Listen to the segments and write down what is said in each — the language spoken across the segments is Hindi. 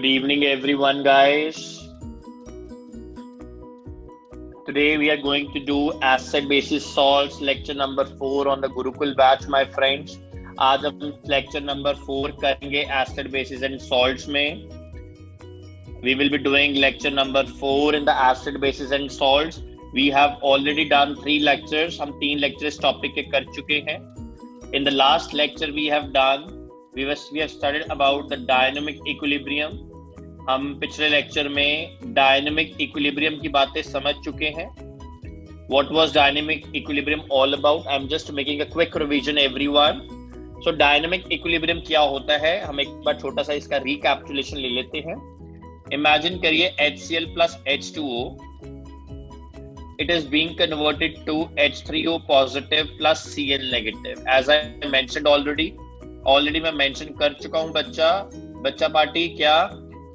Good evening, everyone, guys. Today we are going to do acid basis salts lecture number 4 on the Gurukul batch, my friends. आज हम lecture number 4 करेंगे acid bases and salts में. We will be doing lecture number 4 in the acid bases and salts. We have already done 3 lectures. हम 3 lectures topic के कर चुके हैं. In the last lecture we have studied about the dynamic equilibrium. हम पिछले लेक्चर में डायनेमिक इक्विलिब्रियम की बातें समझ चुके हैं. What was dynamic equilibrium all about? I'm just making a quick revision, everyone. So dynamic equilibrium क्या होता है, हम एक बार छोटा सा इसका रिकैप्चुलेशन ले लेते हैं. Imagine करिए HCl plus H2O. It is being converted to H3O positive plus Cl negative. As I mentioned already मैं मेंशन कर चुका हूं बच्चा पार्टी क्या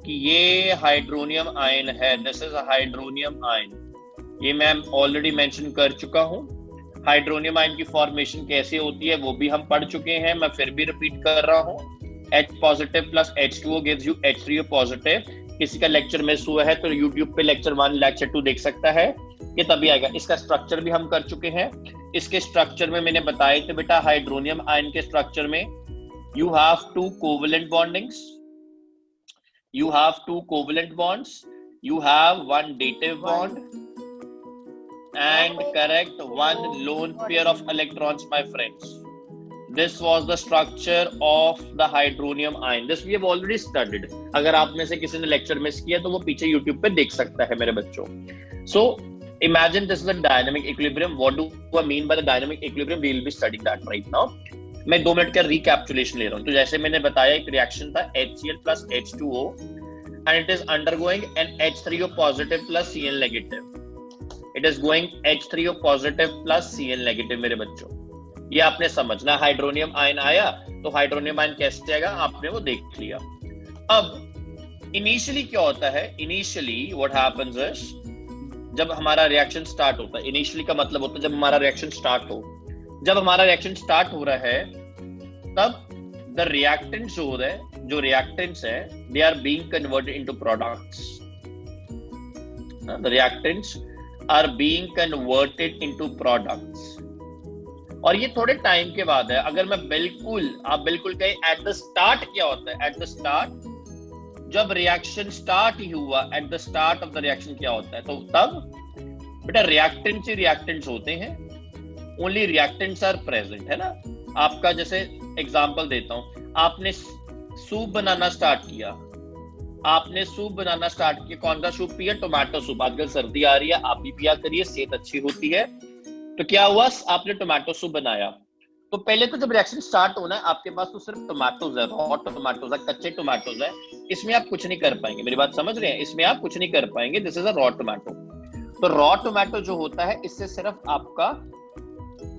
कि ये हाइड्रोनियम आयन है. This is a hydronium ion. ये मैं ऑलरेडी मेंशन कर चुका हूं. हाइड्रोनियम आयन की फॉर्मेशन कैसे होती है वो भी हम पढ़ चुके हैं. मैं फिर भी रिपीट कर रहा हूं. H positive plus H2O gives you H3O positive. किसी का लेक्चर मिस हुआ है तो YouTube पे लेक्चर 1 लेक्चर 2 देख सकता है, ये तभी आएगा. इसका स्ट्रक्चर भी हम कर चुके हैं. इसके स्ट्रक्चर में मैंने बताए थे बेटा, हाइड्रोनियम आयन के स्ट्रक्चर में you have two covalent bondings, you have two covalent bonds, you have one dative bond and correct one lone pair of electrons, my friends. This was the structure of the hydronium ion. This we have already studied. अगर आप में से किसी ने लेक्चर मिस किया तो वो पीछे YouTube पे देख सकता है मेरे बच्चों. So imagine this is the dynamic equilibrium. What do I mean by the dynamic equilibrium? We will be studying that right now. मैं 2 मिनट का रिकैप्चुलेशन ले रहा हूँ. तो जैसे मैंने बताया एक रिएक्शन था HCl plus H2O and it is undergoing an H3O positive plus Cl negative. It is going H3O positive plus Cl negative मेरे बच्चों. ये आपने समझना. हाइड्रोनियम आयन आया तो हाइड्रोनियम आयन कैसे आएगा आपने वो देख लिया. अब इनिशियली क्या होता है, इनिशियली व्हाट हैपेंस इज जब हमारा रिएक्शन स्टार्ट होता है. इनिशियली का मतलब होता है जब हमारा रिएक्शन स्टार्ट हो. जब हमारा रिएक्शन स्टार्ट हो रहा है तब द रिएक्टेंट्स जो रिएक्टेंट्स है they are being converted into products. The reactants are being converted into products. और ये थोड़े टाइम के बाद है. अगर मैं आप बिल्कुल कहें एट द स्टार्ट क्या होता है, एट द स्टार्ट जब रिएक्शन स्टार्ट ही हुआ, at the start of the reaction क्या होता है, तो तब बेटा रिएक्टेंट्स ही रिएक्टेंट्स होते हैं. ओनली रिएक्टेंट्स आर प्रेजेंट, है ना. आपका जैसे एग्जांपल देता हूं, आपने सूप बनाना स्टार्ट किया. कौन सा सूप पिया? Tomato soup. आजकल सर्दी आ रही है, आप भी पिया करिए, सेहत अच्छी होती है. तो क्या हुआ, आपने टोमेटो सूप बनाया. तो पहले तो जब रिएक्शन स्टार्ट होना है आपके पास तो सिर्फ टोमेटोज है, रॉ टोमेटोज है, कच्चे टोमेटोज है. इसमें आप कुछ नहीं कर पाएंगे. मेरी बात समझ रहे हैं? इसमें आप कुछ नहीं कर पाएंगे. This is a raw tomato. तो रॉ टोमेटो जो होता है इससे सिर्फ आपका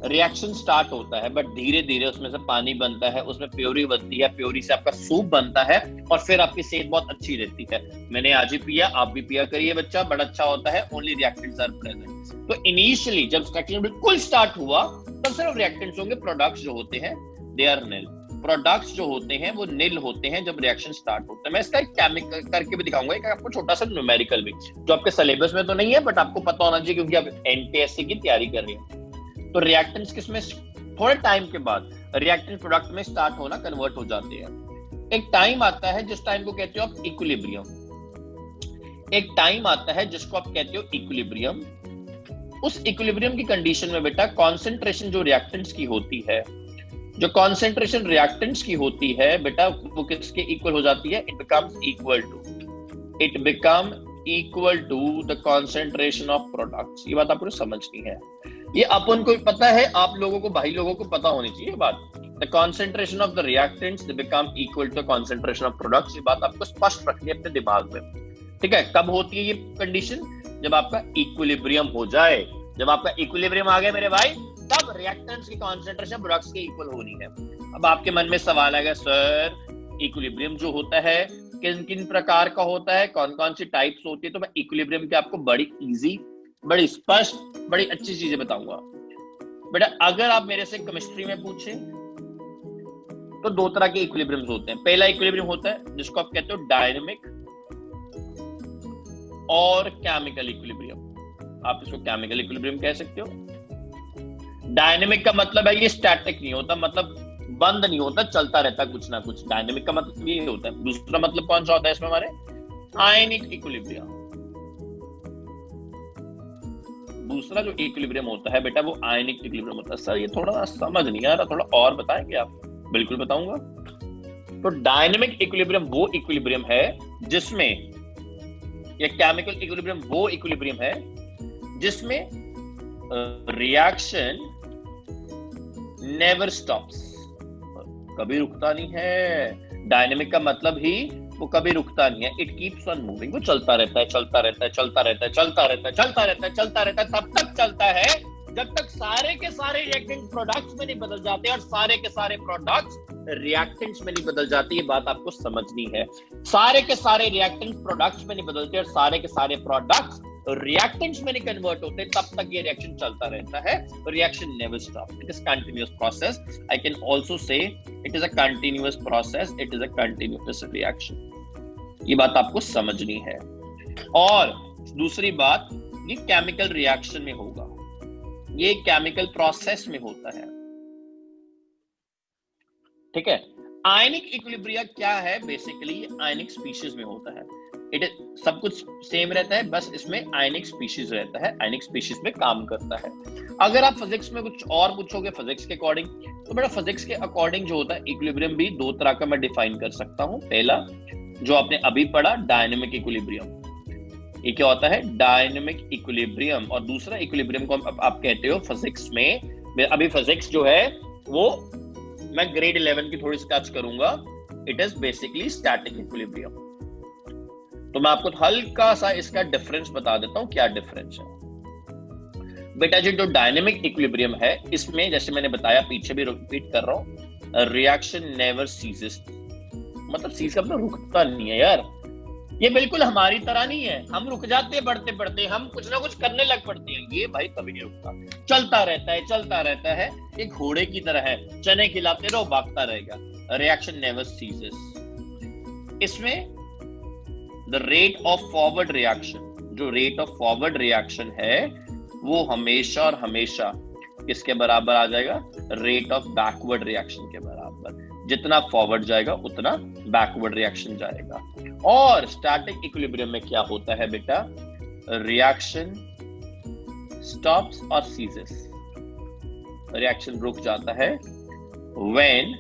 रिएक्शन स्टार्ट होता है, बट धीरे धीरे उसमें से पानी बनता है, उसमें प्योरी बनती है, प्योरी से आपका सूप बनता है और फिर आपकी सेहत बहुत अच्छी रहती है. मैंने आज ही पिया, आप भी पिया करिए बच्चा, बड़ा अच्छा होता है. Only reactants are present. तो इनिशियली जब स्ट्रक्चर बिल्कुल स्टार्ट हुआ तब सिर्फ रिएक्टेंट्स होंगे. प्रोडक्ट्स जो होते हैं दे आर निल. प्रोडक्ट्स जो होते हैं वो निल होते हैं जब रिएक्शन स्टार्ट होता है. मैं इसका केमिकल करके भी दिखाऊंगा, एक आपको छोटा सा न्यूमेरिकल भी, जो आपके सिलेबस में तो नहीं है बट आपको पता होना चाहिए क्योंकि आप एनटीएससी की तैयारी कर रहे हैं. तो रिएक्टेंट्स किसमें थोड़े टाइम के बाद रिएक्टेंट प्रोडक्ट में स्टार्ट होना, कन्वर्ट हो जाते हैं. एक टाइम आता है जिस टाइम को कहते हो आप इक्विलिब्रियम. एक टाइम आता है जिसको आप कहते हो इक्विलिब्रियम. उस इक्विलिब्रियम की कंडीशन में बेटा कॉन्सेंट्रेशन जो रिएक्टेंट्स की होती है, जो कॉन्सेंट्रेशन रिएक्टेंट्स की होती है बेटा वो किसके इक्वल हो जाती है? It become equal to the concentration of products. ये बात आपको समझनी है. ये अपन को पता है, आप लोगों को, भाई लोगों को पता होनी चाहिए बात. The concentration of the reactants they become equal to the concentration of products. ये बात आपको स्पष्ट रखनी है अपने दिमाग में. ठीक है. कब होती है ये कंडीशन? जब आपका इक्विलिब्रियम हो जाए. जब आपका इक्विलिब्रियम आ गया मेरे भाई, तब रिएक्टेंट्स की कॉन्सेंट्रेशन प्रोडक्ट्स के इक्वल होनी है. अब आपके मन में सवाल आएगा, सर इक्विलिब्रियम जो होता है किन किन प्रकार का होता है, कौन कौन सी टाइप्स होती है? तो मैं इक्विलिब्रियम की आपको बड़ी इजी, बड़ी स्पष्ट, बड़ी अच्छी चीजें बताऊंगा. बेटा अगर आप मेरे से केमिस्ट्री में पूछें तो 2 तरह के इक्विलिब्रियम्स होते हैं. पहला इक्विलिब्रियम होता है जिसको आप कहते हो डायनेमिक और केमिकल इक्विलिब्रियम। आप इसको केमिकल इक्विलिब्रियम कह सकते हो। डायनेमिक का मतलब है ये स्टैटिक नहीं होता, मतलब बंद नहीं होता, चलता रहता कुछ ना कुछ। डायनेमिक का मतलब ये होता है। दूसरा मतलब कौन सा होता है इसमें हमारे? Ionic equilibrium. दूसरा जो इक्विलिब्रियम होता है बेटा वो आयनिक इक्विलिब्रियम होता है। सर ये थोड़ा समझ नहीं आ रहा, थोड़ा और बताएंगे आप? बिल्कुल बताऊंगा। तो डायनेमिक इक्विलिब्रियम वो इक्विलिब्रियम है जिसमें, या केमिकल इक्विलिब्रियम वो इक्विलिब्रियम है जिसमें रिएक्शन नेवर स्टॉप्स, कभी रुकता नहीं है। डायनेमिक का मतलब ही वो कभी रुकता नहीं है। इट कीप्स ऑन मूविंग, वो चलता रहता है, चलता रहता है, चलता रहता है, चलता रहता है, चलता रहता है, चलता रहता है, तब तक चलता है जब तक सारे के सारे रिएक्टेंट प्रोडक्ट्स में नहीं बदल जाते और सारे के सारे प्रोडक्ट्स रिएक्टेंट्स में नहीं बदल जाते। ये बात आपको समझनी है। सारे के सारे रिएक्टेंट प्रोडक्ट्स में नहीं बदलते और सारे के सारे प्रोडक्ट्स रिएक्टेंट्स में नहीं कन्वर्ट होते, तब तक ये रिएक्शन चलता रहता है। Reaction never stop, it is continuous process. I can also say it is a continuous process, it is a continuous reaction. ये बात आपको समझनी है। और दूसरी बात, ये केमिकल रिएक्शन में होगा, ये केमिकल प्रोसेस में होता है, ठीक है। आयनिक इक्विलिब्रियम क्या है? बेसिकली आयनिक स्पीशीज में होता है। इट सब कुछ सेम रहता है, बस इसमें आयनिक स्पीशीज रहता है, आयनिक स्पीशीज में काम करता है। अगर आप फिजिक्स में कुछ और पूछोगे फिजिक्स के अकॉर्डिंग, तो बेटा फिजिक्स के अकॉर्डिंग जो होता है इक्विलिब्रियम भी दो तरह का मैं डिफाइन कर सकता हूं। पहला जो आपने अभी पढ़ा डायनेमिक इक्विलिब्रियम, ये क्या होता है? Dynamic equilibrium. और दूसरा इक्विलिब्रियम को आप कहते हो फिजिक्स में, अभी फिजिक्स जो है वो मैं ग्रेड 11 की थोड़ी सी टच करूंगा, it is basically static equilibrium. तो मैं आपको हल्का सा इसका डिफरेंस बता देता हूं, क्या डिफरेंस है बेटा जी। जो डायनेमिक इक्विलिब्रियम है इसमें, जैसे मैंने बताया, पीछे भी रिपीट कर रहा हूं, रिएक्शन नेवर सीजेस, मतलब सीज का मतलब रुकता नहीं है यार। ये बिल्कुल हमारी तरह नहीं है, हम रुक जाते हैं बढ़ते बढ़ते, हम कुछ ना कुछ करने लग पड़ते हैं। ये भाई कभी नहीं रुकता, चलता रहता है, चलता रहता है। एक घोड़े की तरह है, चने खिलाते रहो भागता रहेगा। Reaction never ceases. इसमें the rate of forward reaction, जो रेट ऑफ फॉरवर्ड रिएक्शन है वो हमेशा और हमेशा किसके बराबर आ जाएगा? रेट ऑफ बैकवर्ड रिएक्शन के बराबर। जितना फॉरवर्ड जाएगा उतना बैकवर्ड रिएक्शन जाएगा। और स्टैटिक इक्विलिब्रियम में क्या होता है बेटा? रिएक्शन स्टॉप्स और सीजेस, रिएक्शन रुक जाता है when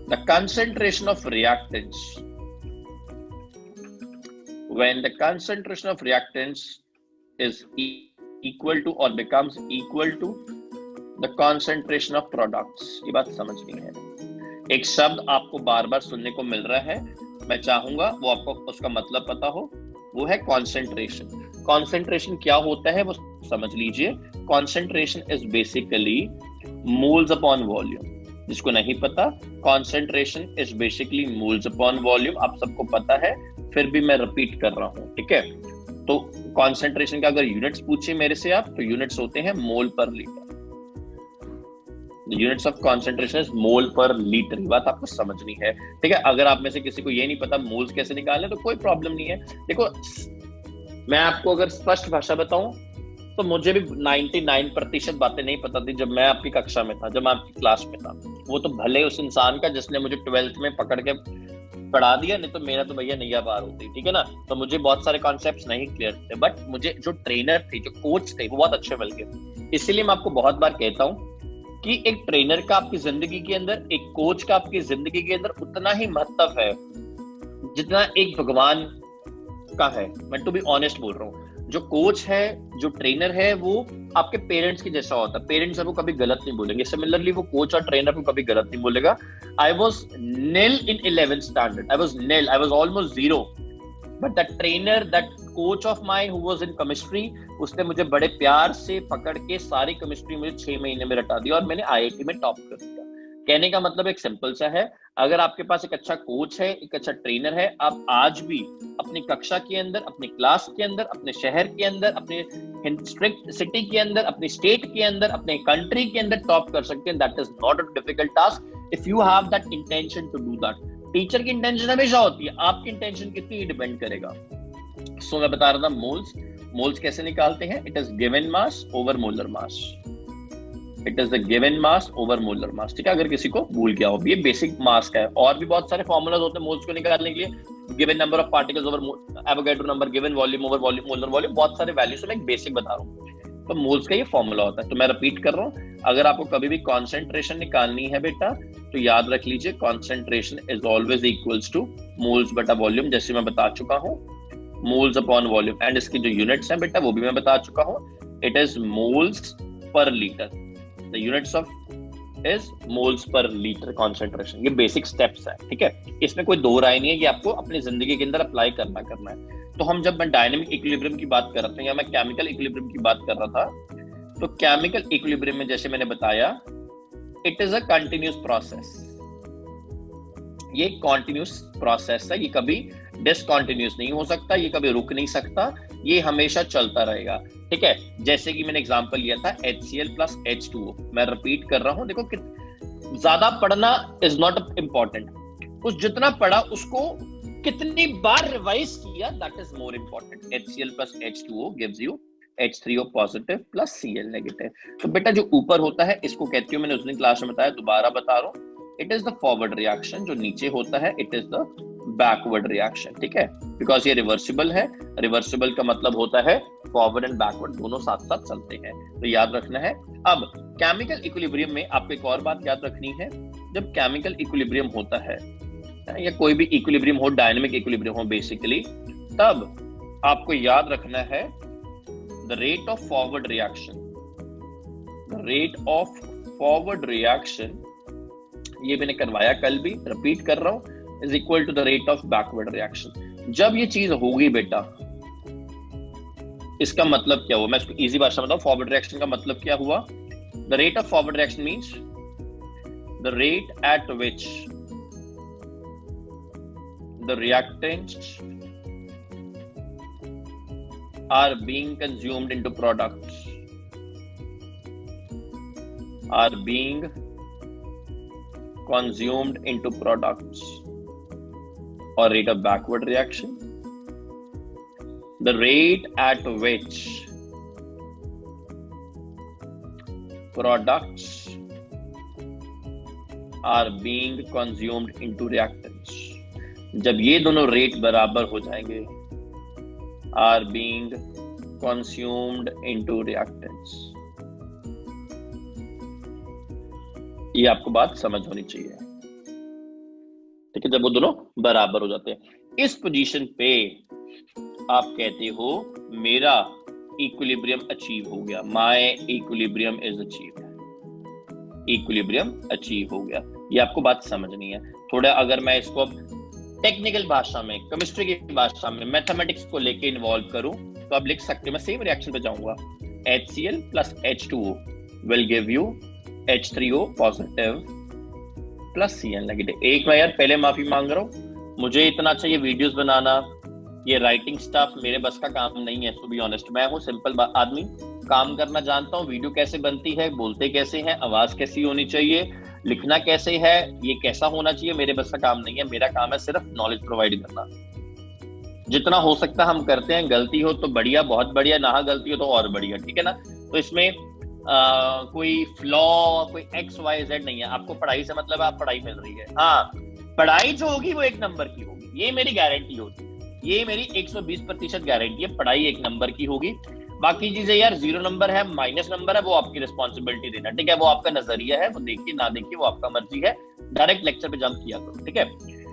the concentration of reactants, when the concentration of reactants is equal to or becomes equal to the concentration of products। ये बात समझनी है। एक शब्द आपको बार बार सुनने को मिल रहा है, मैं चाहूंगा वो आपको उसका मतलब पता हो, वो है कॉन्सेंट्रेशन। कॉन्सेंट्रेशन क्या होता है वो समझ लीजिए। Concentration is basically moles upon volume. जिसको नहीं पता, concentration is basically moles upon volume, आप सबको पता है, फिर भी मैं रिपीट कर रहा हूं, ठीक है। तो कॉन्सेंट्रेशन का अगर यूनिट्स पूछे मेरे से आप, तो यूनिट्स होते हैं मोल पर litre. Units of concentration is mole पर लीटर। बात आपको समझनी है, ठीक है। अगर आप में से किसी को ये नहीं पता मोल्स कैसे निकालने, तो कोई प्रॉब्लम नहीं है। देखो मैं आपको अगर स्पष्ट भाषा बताऊं तो मुझे भी 99% बातें नहीं पता थी जब मैं आपकी कक्षा में था, जब मैं आपकी क्लास में था। वो तो भले उस इंसान का जिसने मुझे 12th में पकड़ के पढ़ा दिया, नहीं तो मेरा तो भैया नैया पार होती, ठीक है ना। तो मुझे बहुत सारे कॉन्सेप्ट्स नहीं क्लियर थे, बट मुझे जो ट्रेनर थे, जो कोच थे, वो बहुत अच्छे मिल गए। इसीलिए मैं आपको बहुत बार कहता हूँ कि एक ट्रेनर का आपकी जिंदगी के अंदर, एक कोच का आपकी जिंदगी के अंदर उतना ही महत्व है जितना एक भगवान का है। मैं टू बी ऑनेस्ट बोल रहा हूँ। जो कोच है, जो ट्रेनर है, वो आपके पेरेंट्स की जैसा होता है। पेरेंट्स आपको कभी गलत नहीं बोलेंगे, सिमिलरली वो कोच और ट्रेनर को कभी गलत नहीं बोलेगा। I was nil in 11th standard, I was nil, I was almost zero, but that trainer, that coach of mine who was in chemistry, उसने मुझे बड़े प्यार से पकड़ के सारी केमिस्ट्री मुझे 6 महीने में रटा दिया और मैंने IIT में टॉप कर दिया। कहने का मतलब एक सिंपल सा है, अगर आपके पास एक अच्छा कोच है, एक अच्छा ट्रेनर है, आप आज भी अपनी कक्षा के अंदर, अपनी क्लास के अंदर, अपने शहर के अंदर, अपने सिटी के अंदर, अपने स्टेट के अंदर, अपने कंट्री के अंदर टॉप कर सकते हैं। That is not a difficult task if you have that intention to do that. Teacher की इंटेंशन हमेशा होती है, आपकी इंटेंशन कितनी डिपेंड करेगा। सो मैं बता रहा था मोल्स, मोल्स कैसे निकालते हैं? It is given mass over molar mass, it is the given mass over molar mass. ठीक है, अगर किसी को भूल गया हो, ये बेसिक मास का है। और भी बहुत सारे फॉर्मूलाज होते हैं मोल्स को निकालने के लिए, given number of particles over Avogadro number, given volume over volume, molar volume, बहुत सारे वैल्यूज। मैं एक बेसिक बता रहा हूँ, तो मोल्स का ये फॉर्मूला होता है। तो मैं रिपीट कर रहा हूँ, अगर आपको कभी भी कॉन्सेंट्रेशन निकालनी है बेटा, तो याद रख लीजिए concentration is always equals two moles बटा वॉल्यूम, जैसे मैं बता चुका हूँ, मोल्स अपॉन वॉल्यूम। एंड इसकी जो यूनिट्स हैं बेटा वो भी मैं बता चुका हूँ, it is moles per litre, the units of is moles per litre concentration. ये बेसिक स्टेप्स है, ठीक है, इसमें कोई दो राय नहीं है कि आपको अपनी जिंदगी के अंदर अप्लाई करना है। तो हम जब मैं डायनेमिक इक्विलिब्रियम की बात कर रहा था या मैं केमिकल इक्विलिब्रियम की बात कर रहा था, तो केमिकल इक्विलिब्रियम में जैसे मैंने बताया, it is a continuous process. ये कॉन्टिन्यूस प्रोसेस है, ये कभी डिसकॉन्टिन्यूस नहीं हो सकता, ये कभी रुक नहीं सकता, ये हमेशा चलता रहेगा। ठीक है, जैसे कि मैंने एग्जांपल लिया था HCl प्लस H2O। मैं रिपीट कर रहा हूं, देखो ज्यादा पढ़ना इज नॉट इम्पोर्टेंट, उस जितना पढ़ा उसको कितनी बार रिवाइज किया, that is more important. HCl plus H2O gives you H3O positive plus Cl negative. तो बेटा जो ऊपर होता है इसको कहती हूँ, मैंने उस दिन क्लास में बताया, दोबारा बता रहा हूँ, it is the forward reaction. जो नीचे होता है it is the backward reaction. ठीक है, बिकॉज ये रिवर्सिबल है, रिवर्सिबल का मतलब होता है फॉरवर्ड एंड बैकवर्ड दोनों साथ साथ चलते हैं, तो याद रखना है। अब केमिकल इक्विलिब्रियम में आपको एक और बात याद रखनी है, जब केमिकल इक्विलिब्रियम होता है या कोई भी इक्विलिब्रियम हो, डायनेमिक इक्विलिब्रियम हो बेसिकली, तब आपको याद रखना है the rate of forward reaction, the rate of forward reaction, ये मैंने करवाया कल भी, रिपीट कर रहा हूं, is equal to the rate of backward reaction. जब ये चीज होगी बेटा, इसका मतलब क्या हुआ, मैं इसको इजी भाषा में बताऊं, फॉरवर्ड रिएक्शन का मतलब क्या हुआ? The rate of forward reaction means the rate at which the reactants are being consumed into products, are being consumed into products, or rate of backward reaction, the rate at which products are being consumed into reactants। जब ये दोनों रेट बराबर हो जाएंगे, are being consumed into reactants, ये आपको बात समझ होनी चाहिए। ठीक है, जब वो दोनों बराबर हो जाते हैं, इस पोजीशन पे आप कहते हो मेरा इक्विलिब्रियम अचीव हो गया, my equilibrium is achieved, equilibrium achieve हो गया। ये आपको बात समझनी है। थोड़ा अगर मैं इसको टेक्निकल भाषा में, केमिस्ट्री की भाषा में, मैथमेटिक्स को लेके इन्वॉल्व करूं, तो आप लिख सकते हो, मैं सेम रिएक्शन पे जाऊंगा, HCl plus H2O will give you H3O positive plus Cl negative. एक मैं यार पहले माफी मांग रहा हूं, मुझे इतना अच्छा ये वीडियोस बनाना, ये राइटिंग स्टफ मेरे बस का काम नहीं है, टू बी ऑनेस्ट। मैं हूँ सिंपल आदमी, काम करना जानता हूँ, वीडियो कैसे बनती है, बोलते कैसे हैं, आवाज कैसी होनी चाहिए, लिखना कैसे है, ये कैसा होना चाहिए, मेरे बस का काम नहीं है। मेरा काम है सिर्फ नॉलेज प्रोवाइड करना, जितना हो सकता हम करते हैं। गलती हो तो बढ़िया, बहुत बढ़िया, ना गलती हो तो और बढ़िया, ठीक है ना। तो इसमें कोई फ्लॉ, कोई XYZ नहीं है। आपको पढ़ाई से मतलब आप पढ़ाई मिल रही है, हाँ, पढ़ाई जो होगी वो 1 नंबर की होगी, ये मेरी गारंटी होगी, ये मेरी 120% गारंटी है, पढ़ाई 1 नंबर की होगी। बाकी चीजें यार 0 नंबर है, माइनस नंबर है, वो आपकी रिस्पॉन्सिबिलिटी देना, ठीक है, वो आपका नजरिया है, वो देखिए ना देखिए वो आपका मर्जी है। डायरेक्ट लेक्चर पे जंप किया करो, ठीक है,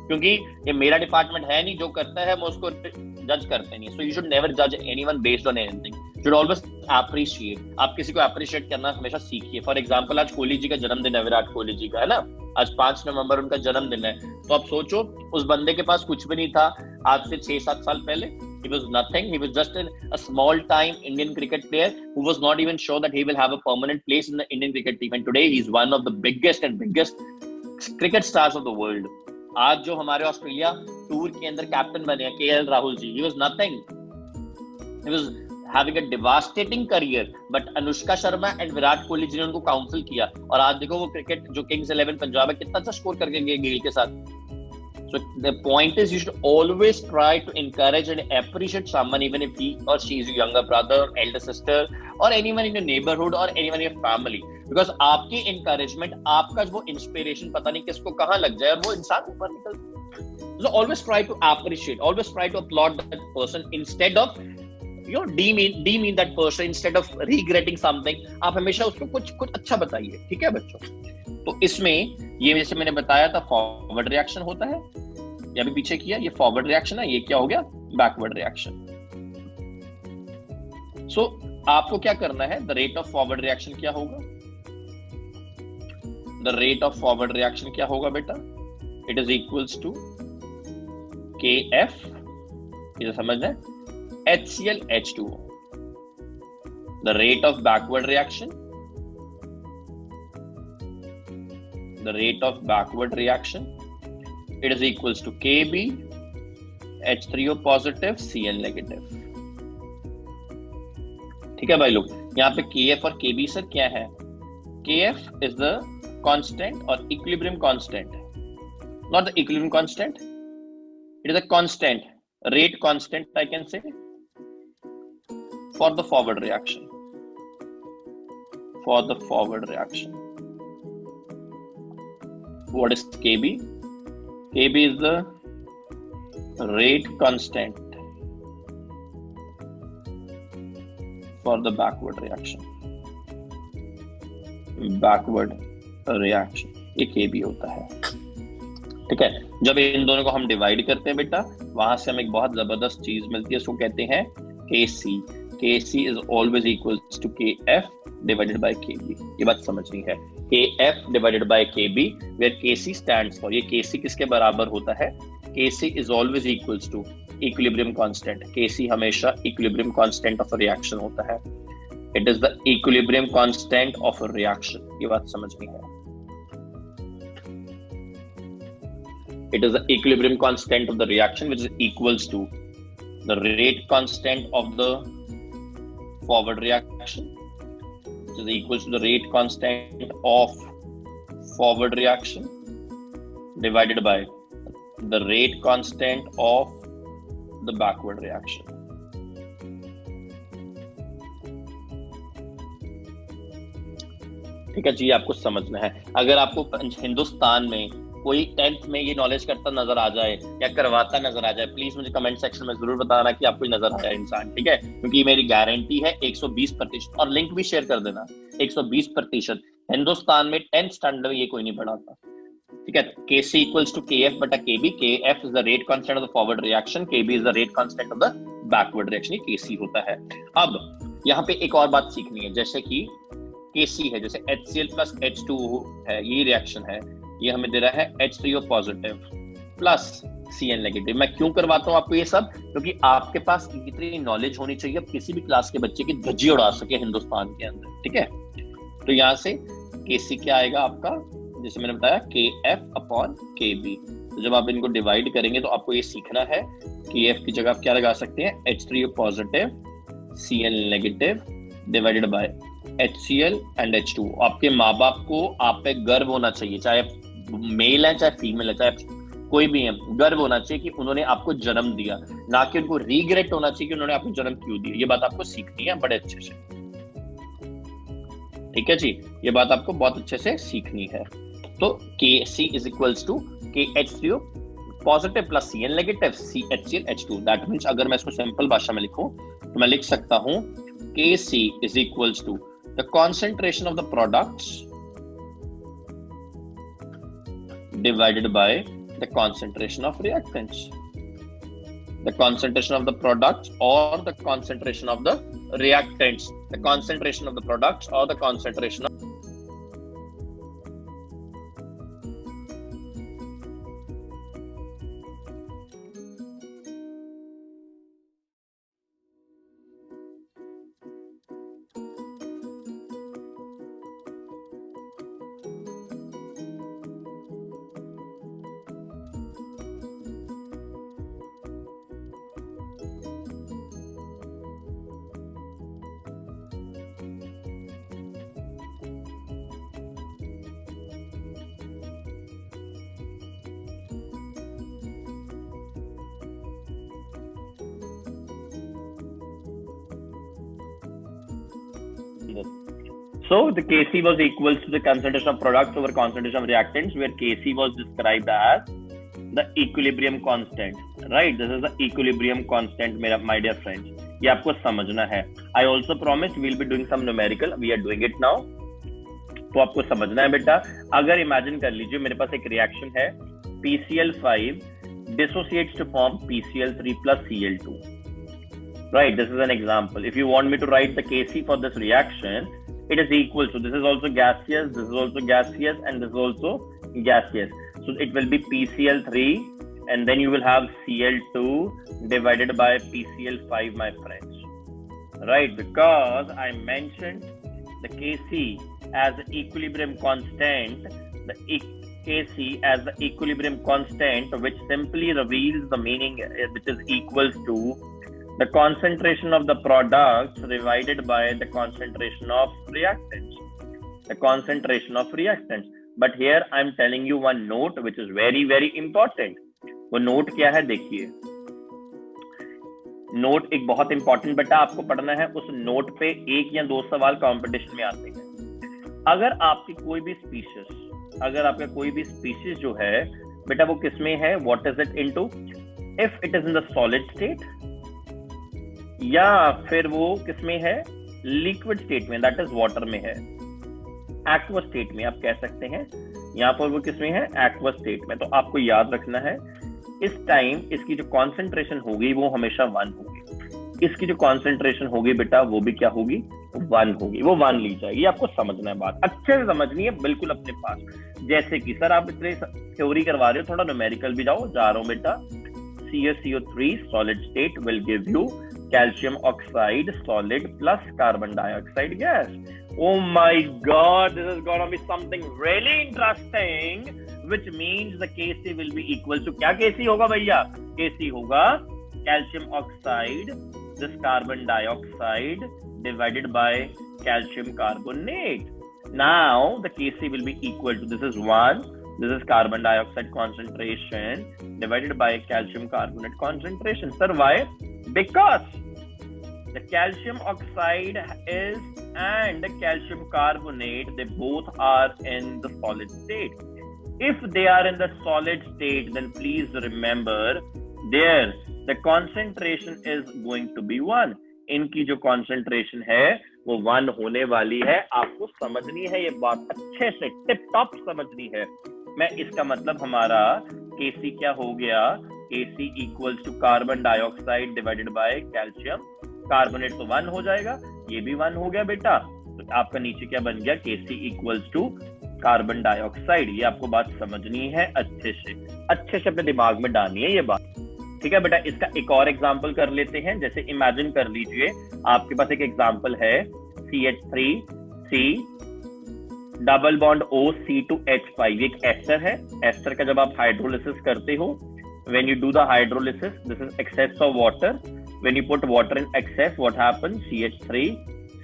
क्योंकि ये मेरा डिपार्टमेंट है नहीं, जो करता है मैं उसको जज करते नहीं। सो यू शुड नेवर जज anyone based on anything, should always appreciate. आप किसी को अप्रिशिएट करना हमेशा सीखिए। फॉर एग्जांपल आज कोहली जी का जन्मदिन है, विराट कोहली जी का, है ना, आज 5 नवंबर उनका जन्मदिन है। तो आप सोचो उस बंदे के पास कुछ भी नहीं था आज से 6-7 साल पहले, he was nothing, he was just a small time Indian cricket player who was not even sure that he will have a permanent place in the Indian cricket team, and today he's one of the biggest cricket stars of the world। आज जो हमारे ऑस्ट्रेलिया टूर के अंदर कैप्टन बने हैं KL Rahul ji, he was nothing, he was having a devastating career, but Anushka Sharma and Virat Kohli ji ने उनको काउंसिल किया, और आज देखो वो क्रिकेट जो किंग्स 11 पंजाब है कितना अच्छा स्कोर करके गए गेल के साथ। So the point is, you should always try to encourage and appreciate someone, even if he or she is your younger brother, elder sister, or anyone in your neighborhood or anyone in your family. Because आपकी encouragement, आपका वो inspiration पता नहीं किसको कहाँ लग जाए और वो इंसान ऊपर निकल. So always try to appreciate, always try to applaud that person instead of demean that person, instead of regretting something. आप हमेशा उसको कुछ अच्छा बताइए, ठीक है बच्चों. तो इसमें ये जैसे मैंने बताया था फॉरवर्ड रिएक्शन होता है, या भी पीछे किया, ये फॉरवर्ड रिएक्शन है, ये क्या हो गया बैकवर्ड रिएक्शन. सो आपको क्या करना है, the rate of forward reaction क्या होगा, the rate of forward reaction क्या होगा बेटा, it is equals to KF, ये समझना है, HCl H2O. The rate of backward reaction, the rate of backward reaction, it is equals to Kb H3O positive Cl negative. ठीक है भाई लोग, यहाँ पे KF और KB सर क्या है, KF is the constant or equilibrium constant, not the equilibrium constant, it is a constant, rate constant I can say, for the forward reaction, for the forward reaction. What is Kb? Kb is the rate constant for the backward reaction. Backward reaction, ये Kb होता है. ठीक है, जब इन दोनों को हम डिवाइड करते हैं बेटा, वहां से हमें एक बहुत जबरदस्त चीज मिलती है, उसको कहते हैं Kc. Kc is always equals to Kf divided by Kb. ये बात समझनी है, Kf divided by Kb, where Kc stands for, ये Kc किसके बराबर होता है, Kc is always equals to equilibrium constant. Kc हमेशा equilibrium constant of a reaction होता है. It is the equilibrium constant of a reaction. ये बात समझनी है. It is the equilibrium constant of the reaction, which is equals to the rate constant of the forward reaction, which is equals to the rate constant of forward reaction divided by the rate constant of the backward reaction. ठीक है जी, आपको समझना है. अगर आपको हिंदुस्तान में कोई 10th में ये नॉलेज करता नजर आ जाए या करवाता नजर आ जाए, प्लीज मुझे कमेंट सेक्शन में जरूर बताना कि आपको नजर आया इंसान, ठीक है, क्योंकि मेरी गारंटी है 120%. और लिंक भी शेयर कर देना, 120% हिंदुस्तान में 10th स्टैंडर्ड में ये कोई नहीं पढ़ाता. ठीक है, Kc equals to Kf बटा Kb. Kf is the rate constant of the forward reaction, Kb is the rate constant of the backward reaction. ये Kc होता है. अब यहाँ पे एक और बात सीखनी है, जैसे कि Kc है, जैसे HCl plus H2O है, ये रिएक्शन है, ये हमें दे रहा है H3O positive plus Cl negative. मैं क्यों करवाता हूँ आपको ये सब, क्योंकि आपके पास इतनी नॉलेज होनी चाहिए अब किसी भी क्लास के बच्चे की धज्जी उड़ा सके हिंदुस्तान के अंदर. ठीक है, तो यहाँ से Kc क्या आएगा आपका, जैसे मैंने बताया Kf अपॉन Kb. तो जब आप इनको डिवाइड करेंगे तो आपको ये सीखना है कि F की जगह आप क्या लगा सकते हैं, H3O positive Cl negative divided by HCl and H2O. आपके माँ बाप को आप पे गर्व होना चाहिए, चाहे मेल है चाहे फीमेल है, चाहे कोई भी है, गर्व होना चाहिए कि उन्होंने आपको जन्म दिया, ना कि उनको रिग्रेट होना चाहिए कि उन्होंने आपको जन्म क्यों दिया. ये बात आपको सीखनी है बड़े अच्छे से. ठीक है जी, ये बात आपको बहुत अच्छे से सीखनी है. तो Kc is equals to KH3O positive plus Cl negative HCl H2. That means अगर मैं इसको सिंपल भाषा में लिखूं तो मैं लिख सकता हूं Kc is equals to the concentration of the products divided by the concentration of reactants. The concentration of the products or the concentration of the reactants. The concentration of the products or the concentration of So the Kc was equals to the concentration of products over concentration of reactants, where Kc was described as the equilibrium constant. Right? This is the equilibrium constant, my dear friends. ये आपको समझना है. I also promised we'll be doing some numerical. We are doing it now. तो आपको समझना है बेटा. अगर इमेजिन कर लीजिए मेरे पास एक रिएक्शन है, PCl5 dissociates to form PCl3 plus Cl2. Right, this is an example. If you want me to write the Kc for this reaction, it is equal to, this is also gaseous, this is also gaseous, and this is also gaseous. So it will be PCl3, and then you will have Cl2 divided by PCl5, my friends. Right, because I mentioned the Kc as the equilibrium constant, the Kc as the equilibrium constant, which simply reveals the meaning, which is equals to the concentration of the products divided by the concentration of reactants. The concentration of reactants. But here I am telling you one note which is very very important. वो नोट क्या है देखिए. नोट एक बहुत इंपॉर्टेंट बेटा आपको पढ़ना है. उस नोट पे एक या दो सवाल कंपटीशन में आते हैं. अगर आपकी कोई भी स्पीशीज, अगर आपका कोई भी स्पीशीज जो है बेटा वो किसमें है, what is it into, if it is in the solid state, या फिर वो किसमें है, लिक्विड स्टेट में, दैट इज वाटर में है, एक्वा स्टेट में आप कह सकते हैं. यहाँ पर वो किसमें है, एक्वा स्टेट में. तो आपको याद रखना है इस टाइम इसकी जो कॉन्सेंट्रेशन होगी वो हमेशा 1 होगी. इसकी जो कॉन्सेंट्रेशन होगी बेटा वो भी क्या होगी, 1 होगी. वो 1 ली जाएगी. आपको समझना है, बात अच्छे से समझनी है बिल्कुल अपने पास. जैसे कि सर आप इतने थ्योरी करवा रहे हो, थोड़ा न्यूमेरिकल भी जाओ. जा रहा हूं बेटा. CaCO3 solid state will give you calcium oxide solid plus carbon dioxide gas. Oh my god, this is gonna be something really interesting, which means the Kc will be equal to, क्या Kc होगा भैया, Kc होगा calcium oxide, this carbon dioxide divided by calcium carbonate. Now the Kc will be equal to, this is 1, this is carbon dioxide concentration divided by calcium carbonate concentration. Sir, why? Because the calcium oxide is and the calcium carbonate, they both are in the solid state. If they are in the solid state, then please remember there the concentration is going to be 1. इनकी जो concentration है वो 1 होने वाली है. आपको समझनी है ये बात, अच्छे से टिप टॉप समझनी है. मैं इसका मतलब हमारा Kc क्या हो गया, Kc equals to carbon dioxide divided by calcium carbonate, तो 1 हो जाएगा. ये भी 1 हो गया बेटा. तो आपका नीचे क्या बन गया, Kc equals to carbon dioxide. ये आपको बात समझनी है, अच्छे से अपने दिमाग में डालनी है ये बात. ठीक है बेटा. इसका एक और एग्जांपल कर लेते हैं. जैसे इमेजिन कर लीजिए आपके पास एक एग्जांपल है CH3C double bond O C2H5. एक एस्टर है. एस्टर का जब आप हाइड्रोलिसिस करते हो, when you do the hydrolysis, this is excess of water. When you put water in excess, what happens? CH3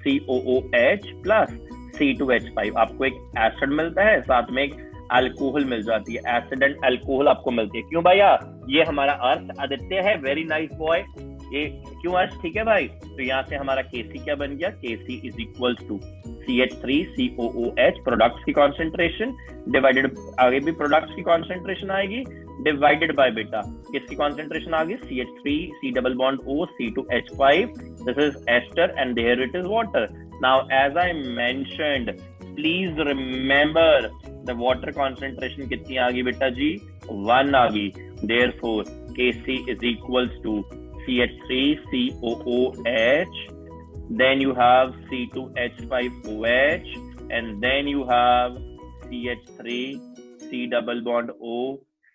COOH plus C2H5. आपको एक एसिड मिलता है, साथ में एक अल्कोहल मिल जाती है. एसिड एंड अल्कोहल आपको मिलती है. क्यों भैया, ये हमारा अर्थ आदित्य है. Very nice boy. ये क्यों अर्थ, ठीक है भाई. तो यहाँ से हमारा Kc क्या बन गया, Kc is equal to CH3 COOH products की कॉन्सेंट्रेशन डिवाइडेड, आगे भी प्रोडक्ट्स की कॉन्सेंट्रेशन आएगी, डिवाइडेड बाय बेटा किसकी कॉन्सेंट्रेशन आ गई, CH3 C double bond O C2H5. This is ester and there it is water. Now as I mentioned, please remember the water concentration कितनी आ गई बेटा जी, 1 आ गई. Therefore Kc is equals to CH3 COOH, then you have C2H5OH, and then you have CH3 C double bond O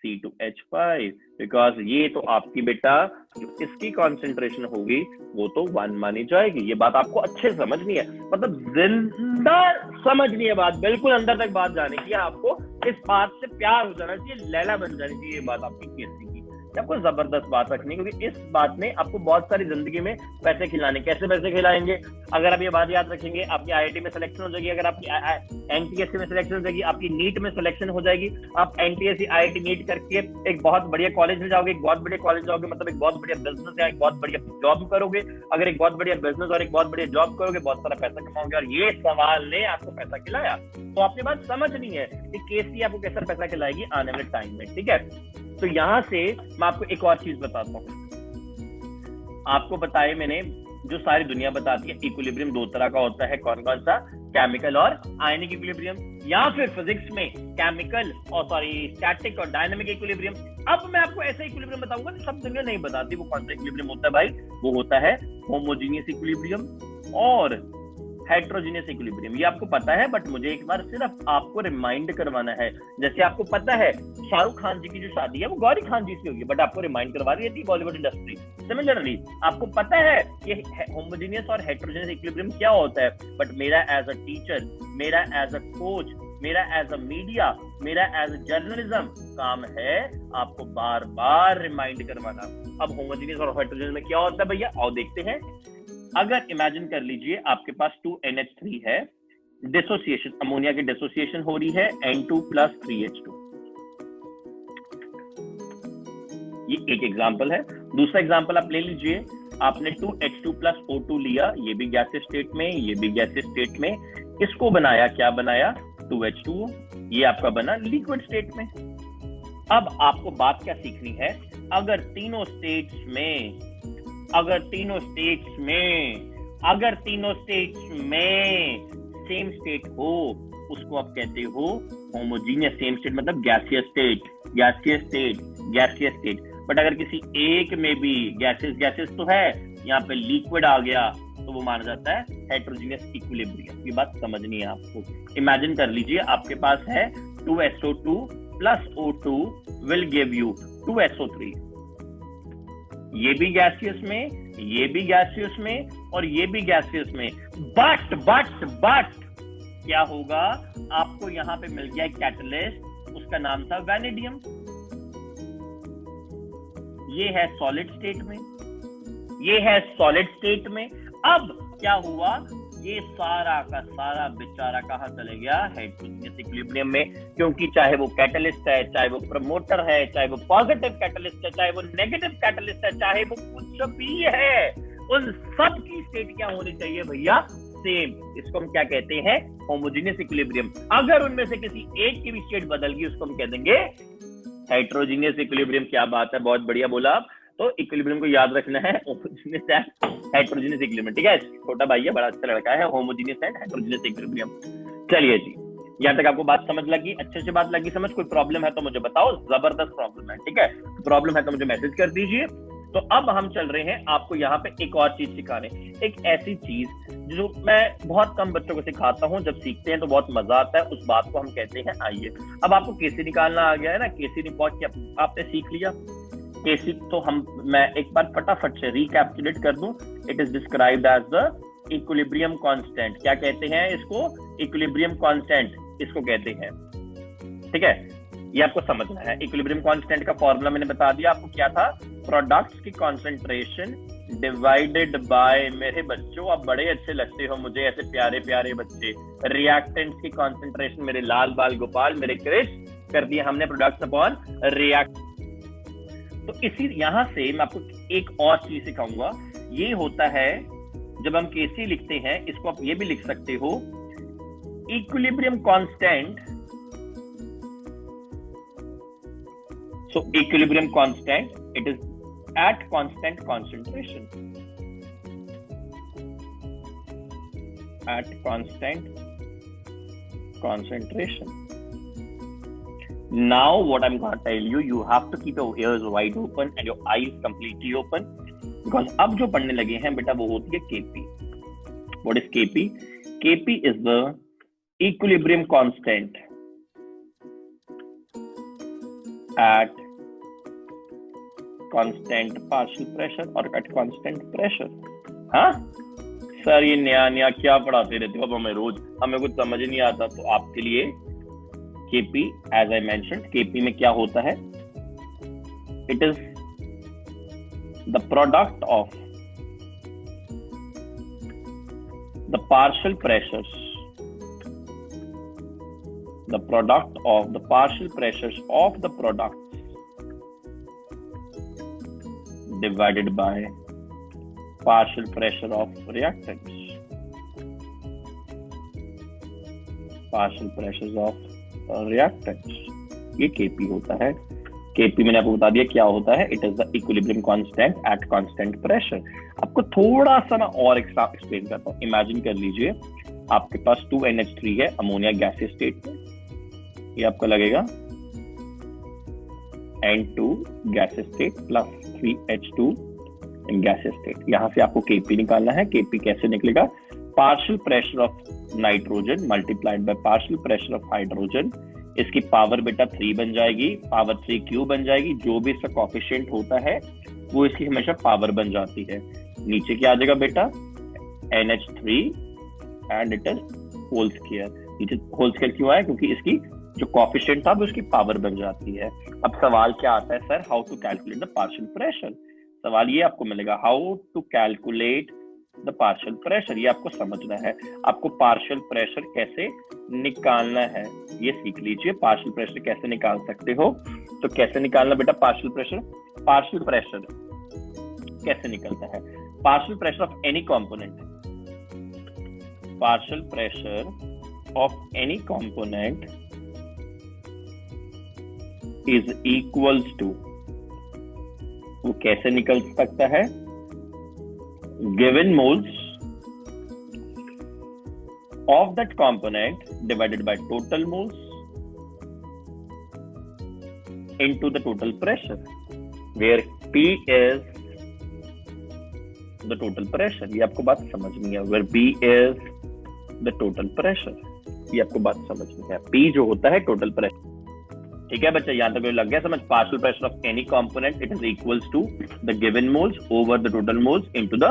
C2H5. Because ये तो आपकी बेटा जो इसकी कॉन्सेंट्रेशन होगी वो तो 1 मानी जाएगी. ये बात आपको अच्छे से समझनी है, मतलब जिंदा समझनी है बात, बिल्कुल अंदर तक बात जानी चाहिए. आपको इस बात से प्यार हो जाना चाहिए, लैला बन जानी चाहिए ये बात आपकी Kc की. आपको जबरदस्त बात रखनी है, क्योंकि इस बात ने आपको बहुत सारी जिंदगी में पैसे खिलाने। कैसे पैसे खिलाएंगे? अगर आप ये बात याद रखेंगे, आपकी आईआईटी में सिलेक्शन हो जाएगी, अगर आपकी एनटीएससी में सिलेक्शन हो जाएगी, आपकी नीट में सिलेक्शन हो जाएगी, आप एनटीएससी आईआईटी नीट करके एक बहुत बढ़िया कॉलेज में जाओगे, एक बहुत बढ़िया कॉलेज जाओगे, मतलब एक बहुत बढ़िया बिजनेस या एक बहुत बढ़िया जॉब करोगे। अगर एक बहुत बढ़िया बिजनेस और एक बहुत बढ़िया जॉब करोगे, बहुत सारा पैसा कमाओगे। और ये सवाल ने आपको पैसा खिलाया, तो आपने बात समझनी है कि केसी आपको कैसा पैसा खिलाएगी आने वाले टाइम में, ठीक है। तो यहां से मैं आपको एक और चीज बताता हूं। आपको बताया मैंने, जो सारी दुनिया बताती है, इक्विलिब्रियम दो तरह का होता है। कौन कौन सा? केमिकल और आयनिक इक्विलिब्रियम, या फिर फिजिक्स में केमिकल और स्टैटिक और डायनामिक इक्विलिब्रियम। अब मैं आपको ऐसा इक्विलिब्रियम बताऊंगा जो सब दुनिया नहीं बताती। वो कौन सा इक्विलिब्रियम होता है भाई? वो होता है होमोजीनियस इक्विलिब्रियम और हेट्रोजीनियस इक्विलिब्रियम। ये आपको पता है, बट मुझे एक बार सिर्फ आपको रिमाइंड करवाना है। जैसे आपको पता है शाहरुख खान जी की जो शादी है वो गौरी खान जी से हुई है, बट आपको रिमाइंड करवा रही थी बॉलीवुड इंडस्ट्री। सिमिलरली आपको पता है कि होमोजीनियस और हेट्रोजीनियस इक्विलिब्रियम क्या होता है, बट मेरा एज अ टीचर, मेरा एज अ कोच, मेरा एज अ मीडिया, मेरा एज अ जर्नलिज्म काम है आपको बार बार रिमाइंड करवाना। अब होमोजीनियस और हेट्रोजीनियस में क्या होता है भैया, आओ देखते हैं। अगर इमेजिन कर लीजिए आपके पास 2NH3 है, डिसोसिएशन, अमोनिया की डिसोसिएशन हो रही है, N2 + 3H2। ये एक एग्जांपल है। दूसरा एग्जांपल आप ले लीजिए, आपने 2H2 + O2 लिया, ये भी गैसीय स्टेट में, ये भी गैसीय स्टेट में। इसको बनाया, क्या बनाया? 2H2O। ये आपका बना लिक्विड स्टेट में। अब आपको बात क्या सीखनी है, अगर तीनों स्टेट्स में सेम स्टेट हो, उसको आप कहते हो होमोजीनियस। सेम स्टेट मतलब गैसियस स्टेट। बट अगर किसी एक में भी गैसेस तो है, यहाँ पे लिक्विड आ गया, तो वो माना जाता है हेट्रोजीनियस इक्विलिब्रियम। ये बात समझनी है आपको। इमेजिन कर लीजिए आपके पास है 2SO2 + O2 will give you 2SO3। ये भी गैसियस में, ये भी गैसियस में, और ये भी गैसियस में। बट क्या होगा, आपको यहां पे मिल गया कैटलिस्ट, उसका नाम था वैनेडियम। ये है सॉलिड स्टेट में, अब क्या हुआ, ये सारा का सारा बेचारा कहां चले गया? हेट्रोजीनियस इक्विलिब्रियम में। क्योंकि चाहे वो कैटलिस्ट है, चाहे वो प्रमोटर है, चाहे वो पॉजिटिव कैटलिस्ट है, चाहे वो नेगेटिव कैटलिस्ट है, चाहे वो कुछ भी है, उन सब की स्टेट क्या होनी चाहिए भैया? सेम। इसको हम क्या कहते हैं? Homogeneous equilibrium. अगर उनमें से किसी एक की भी स्टेट बदल गई, उसको हम कह देंगे हेट्रोजीनियस इक्विलिब्रियम। क्या बात है, बहुत बढ़िया बोला आप। तो इक्विलिब्रियम को याद रखना है, होमोजीनियस एंड हेट्रोजीनियस इक्विलिब्रियम, ठीक है। छोटा भाई है, बड़ा अच्छा लड़का है, होमोजीनियस एंड हेट्रोजीनियस इक्विलिब्रियम। चलिए जी, यहाँ तक आपको बात समझ लगी, अच्छे से बात लगी समझ। कोई प्रॉब्लम है तो मुझे बताओ, जबरदस्त प्रॉब्लम है, ठीक है। प्रॉब्लम है तो मुझे मैसेज कर दीजिए। तो अब हम चल रहे हैं आपको यहाँ पे एक और चीज सिखाने, एक ऐसी चीज जो मैं बहुत कम बच्चों को सिखाता हूँ, जब सीखते हैं तो बहुत मजा आता है। उस बात को हम कहते हैं आइए। अब आपको केसी निकालना आ गया है ना, केसी रिपोर्ट आपने सीख लिया। केसी तो मैं एक बार फटाफट से रिकैप्चुलेट कर दूं। It is described as the equilibrium constant. क्या कहते हैं इसको? इक्विलिब्रियम कांस्टेंट इसको कहते हैं, ठीक है। ये आपको समझना है। इक्विलिब्रियम कांस्टेंट का फॉर्मूला मैंने बता दिया आपको, क्या था? प्रोडक्ट्स की कॉन्सेंट्रेशन डिवाइडेड बाय, मेरे बच्चों आप बड़े अच्छे लगते हो मुझे, ऐसे प्यारे प्यारे बच्चे। रिएक्टेंट्स की कॉन्सेंट्रेशन, मेरे लाल बाल गोपाल, मेरे क्रिश, कर दिया हमने प्रोडक्ट्स अपॉन रिएक्ट। तो इसी यहां से मैं आपको एक और चीज सिखाऊंगा। ये होता है जब हम केसी लिखते हैं, इसको आप ये भी लिख सकते हो, equilibrium constant. So equilibrium constant, it is at constant concentration, at constant concentration. Now what I'm going to tell you, you have to keep your ears wide open and your eyes completely open, because अब जो पढ़ने लगे हैं बेटा वो होती है KP. What is KP? KP is the equilibrium constant at constant partial pressure or at constant pressure. हाँ सर, ये नया नया क्या पढ़ाते रहते हो अब हमें रोज, हमें कुछ समझ नहीं आता। तो आपके लिए KP, as I mentioned, KP में क्या होता है? It is the product of the partial pressures of the products divided by partial pressure of reactants. Partial pressures of reactants, ये Kp होता है. Kp मैंने आपको बता दिया क्या होता है. It is the equilibrium constant at constant pressure. आपको थोड़ा सा मैं और एक्सप्लेन करता हूँ. इमेजिन कर लीजिए आपके पास 2NH3 है अमोनिया गैसियस स्टेट में. ये आपको लगेगा N2 gaseous state plus 3H2 in gaseous state. यहां से आपको Kp निकालना है. Kp कैसे निकलेगा? Partial pressure of nitrogen multiplied by partial pressure of hydrogen. इसकी पावर बेटा 3 बन जाएगी, पावर 3 क्यूब बन जाएगी. जो भी इसका कोफिशिएंट होता है वो इसकी हमेशा पावर बन जाती है. नीचे क्या आ जाएगा बेटा? NH3 and it is whole square. नीचे होल स्क्वायर क्यों आया? क्योंकि इसकी जो कोफिशिएंट था वो उसकी पावर बन जाती है. अब सवाल क्या आता है sir, how to calculate the partial pressure. सवाल ये आपको मिलेगा, how to calculate the partial pressure. ये आपको समझना है. आपको पार्शियल प्रेशर कैसे निकालना है ये सीख लीजिए. पार्शियल प्रेशर कैसे निकाल सकते हो, तो कैसे निकालना बेटा पार्शियल प्रेशर. पार्शियल प्रेशर कैसे निकलता है? Partial pressure of any component, partial pressure of any component is equals to, वो कैसे निकल सकता है? given moles of that component divided by total moles into the total pressure, where P is the total pressure. ये आपको बात समझनी है. where P is the total pressure, ये आपको बात समझनी है. P जो होता है टोटल प्रेशर. ठीक है बच्चा, यहां तक लग गया समझ. Partial pressure of any component it is equals to the given moles over the total moles into the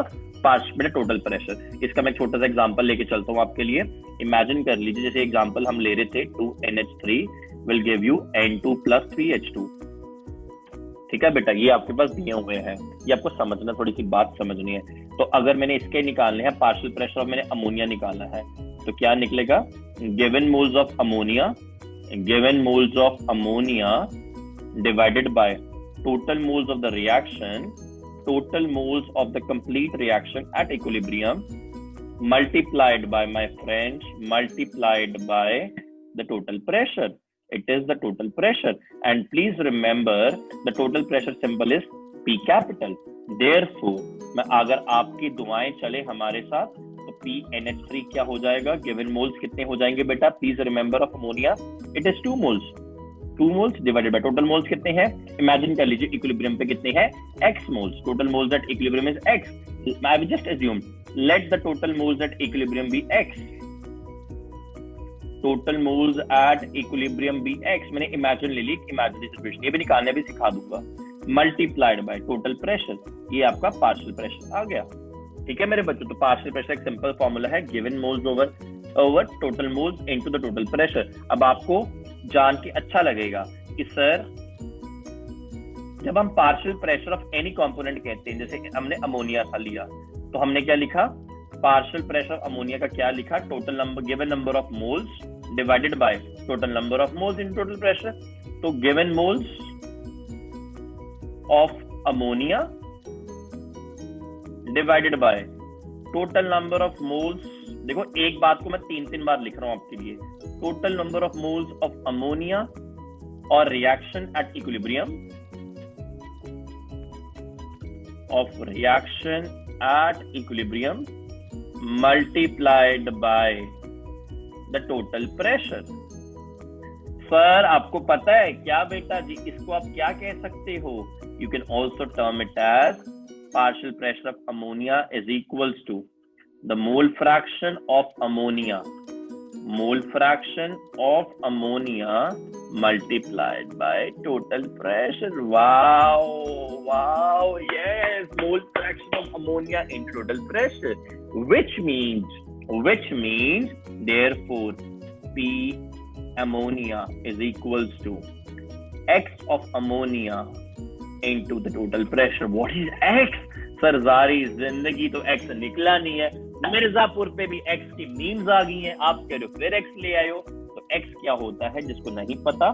partial total pressure. इसका मैं छोटा सा एग्जांपल लेके चलता हूं आपके लिए. इमेजिन कर लीजिए जैसे एग्जांपल हम ले रहे थे 2NH3 will give you N2 plus 3H2. ठीक है बेटा, ये आपके पास दिए हुए हैं. ये आपको समझना, थोड़ी सी बात समझनी है. तो अगर मैंने इसके निकालने हैं पार्शियल प्रेशर और मैंने अमोनिया निकालना है तो क्या निकलेगा? Given moles of ammonia divided by total moles of the reaction, total moles of the complete reaction at equilibrium multiplied by, my friends, multiplied by the total pressure. It is the total pressure, and please remember the total pressure symbol is P capital. Therefore अगर आपकी दुआएं चले हमारे साथ तो PNH3 क्या हो जाएगा? गिवन मोल्स कितने हो जाएंगे बेटा? Please remember of ammonia it is 2 moles. 2 moles divided by total moles कितने हैं? इमेजिन कर लीजिए इक्विलिब्रियम पे कितने हैं? X moles. Total moles at equilibrium is X. I will just assume let the total moles at equilibrium be X. Total moles at equilibrium be X. मैंने इमेजिन ले ली, इमेजिनरी सिचुएशन. ये भी निकालने भी सिखा दूंगा. मल्टीप्लाइड बाय टोटल प्रेशर, ये आपका पार्शियल प्रेशर आ गया. ठीक है मेरे बच्चों, तो पार्शियल प्रेशर एक सिंपल फॉर्मूला है given moles over total moles into the total pressure. अब आपको जान के अच्छा लगेगा कि सर जब हम partial pressure of any component कहते हैं, जैसे हमने अमोनिया का लिया तो हमने क्या लिखा? पार्शियल प्रेशर ऑफ अमोनिया का क्या लिखा? Total number, given number of moles divided by total number of moles in total pressure. तो given moles of ammonia divided by total number of moles. देखो एक बात को मैं 3 बार लिख रहा हूं आपके लिए. Total number of moles of ammonia और reaction at equilibrium multiplied by the total pressure. Sir आपको पता है क्या बेटा जी, इसको आप क्या कह सकते हो? You can also term it as partial pressure of ammonia is equals to the mole fraction of ammonia multiplied by total pressure. Wow, yes, mole fraction of ammonia in total pressure, which means therefore P ammonia is equals to X of ammonia into the total pressure. What is x? Sir सारी जिंदगी तो x निकला नहीं है, मिर्जापुर पे भी x की मीम्स आ गई हैं, आप कह रहे हो फिर x ले आए हो। तो x क्या होता है जिसको नहीं पता?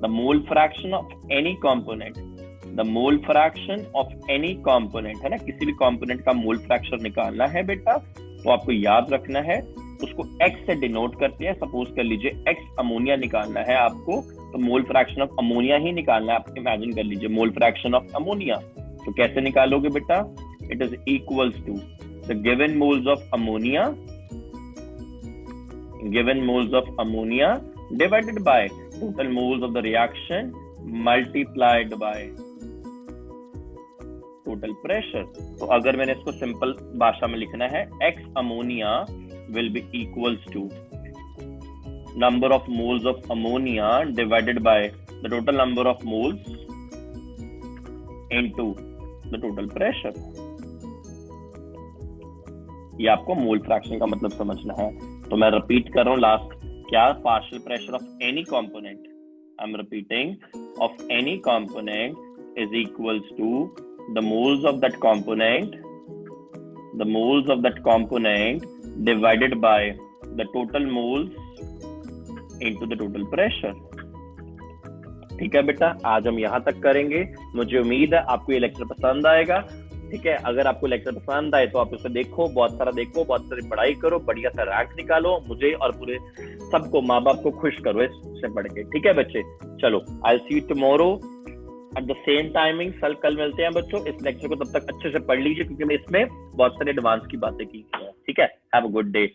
The mole fraction of any component, the mole fraction of any component है ना, किसी भी component का mole fraction निकालना है बेटा, तो आपको याद रखना है उसको x से डिनोट करते हैं। सपोज कर लीजिए x अमोनिया निकालना है आपको, तो मोल फ्रैक्शन ऑफ अमोनिया ही निकालना है। आप इमेजिन कर लीजिए मोल फ्रैक्शन ऑफ अमोनिया, तो कैसे निकालोगे बेटा? It is equals to the given moles of ammonia, given moles of ammonia divided by total moles of the reaction multiplied by total pressure. तो अगर मैंने इसको सिंपल भाषा में लिखना है, x ammonia will be equals to number of moles of ammonia divided by the total number of moles into the total pressure। ये आपको मोल फ्रैक्शन का मतलब समझना है। तो मैं रिपीट कर रहा हूं लास्ट, क्या? Partial pressure of any component, I am repeating, of any component is equals to the moles of that component, the moles of that component divided by the total moles into the total pressure। ठीक है बेटा, आज हम यहाँ तक करेंगे। मुझे उम्मीद है आपको ये लेक्चर पसंद आएगा। ठीक है, अगर आपको लेक्चर पसंद आए तो आप उसे देखो, बहुत सारा देखो, बहुत सारी पढ़ाई करो, बढ़िया सा रैंक निकालो, मुझे और पूरे सबको, माँ बाप को खुश करो इससे पढ़ के। ठीक है बच्चे, चलो I see you tomorrow at the same timing. कल मिलते हैं बच्चों। इस लेक्चर को तब तक अच्छे से पढ़ लीजिए क्योंकि मैं इसमें बहुत सारे एडवांस की बातें की है। ठीक है, हैव अ गुड डे।